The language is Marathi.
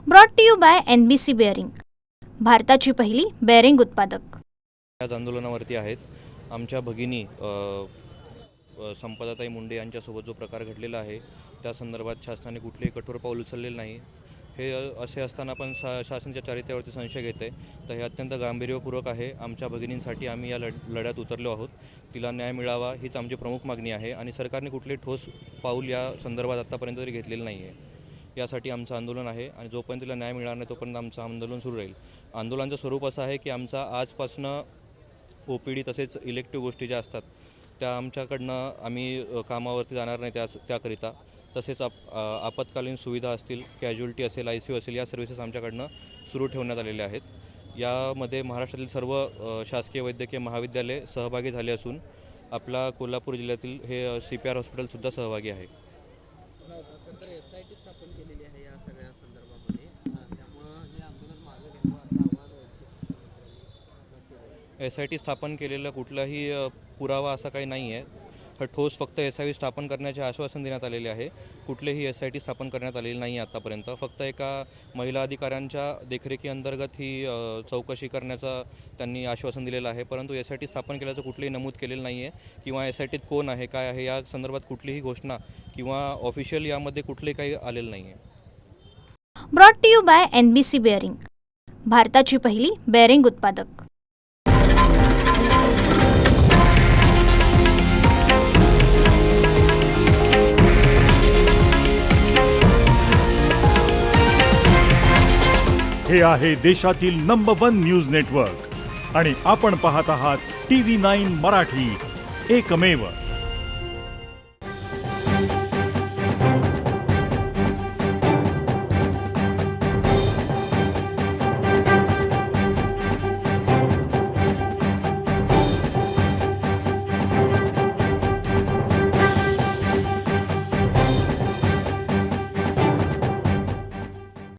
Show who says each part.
Speaker 1: Brought to you by NBC bearing, भारताची पहिली बेअरिंग उत्पादक।
Speaker 2: आज आंदोलनावरती आहेत। आमच्या भगिनी संपदाताई मुंडे यांच्यासोबत जो प्रकार घडलेला आहे त्या संदर्भात शासनाने कुठलेही कठोर पाऊल उचललेले नाही। हे असे असताना पण शासनाच्या चारित्र्यावरती संशय घेते, तर हे अत्यंत गांभीर्यपूर्वक आहे। आमच्या भगिनींसाठी आम्ही या लढ्यात उतरलो आहोत। तिला न्याय मिळावा हीच आमची प्रमुख मागणी आहे आणि सरकारने कुठलेही ठोस पाऊल या संदर्भात आतापर्यंत तरी घेतलेलं नाही आहे। यासाठी आमचं आंदोलन आहे आणि जोपर्यंत तिला न्याय मिळणार नाही तोपर्यंत आमचं आंदोलन सुरू राहील। आंदोलनाचं स्वरूप असं आहे की आमचा आजपासून OPD तसेच इलेक्टिव्ह गोष्टी ज्या असतात त्या आमच्याकडनं आम्ही कामावरती जाणार नाही त्याकरिता, तसेच आपत्कालीन सुविधा असतील, कॅज्युअल्टी असेल, ICU असेल, या सर्व्हिसेस आमच्याकडनं सुरू ठेवण्यात आलेल्या आहेत। यामध्ये महाराष्ट्रातील सर्व शासकीय वैद्यकीय महाविद्यालय सहभागी झाले असून आपला कोल्हापूर जिल्ह्यातील हे CPR हॉस्पिटलसुद्धा सहभागी आहे। SIT स्थापन केलेला कुठलाही पुरावा असा काही नाही आहे। ठोस फक्त SIT स्थापन करण्याचे आश्वासन देण्यात आलेले आहे। कुठलेही SIT स्थापन करण्यात आलेले नाही आतापर्यंत। फक्त एका महिला अधिकाऱ्यांच्या देखरेखीअंतर्गत ही चौकशी करण्याचा त्यांनी आश्वासन दिलेलं आहे, परंतु SIT स्थापन केल्याचं कुठलेही नमूद केलेलं नाही आहे किंवा SITत कोण आहे, काय आहे, या संदर्भात कुठलीही घोषणा किंवा ऑफिशियल यामध्ये कुठलेही काही आलेलं नाही आहे।
Speaker 1: Brought to you by NBC bearing, भारताची पहिली बेअरिंग उत्पादक।
Speaker 3: हे आहे देशातील नंबर 1 न्यूज नेटवर्क आणि आपण पाहत आहात TV9 मराठी, एकमेव।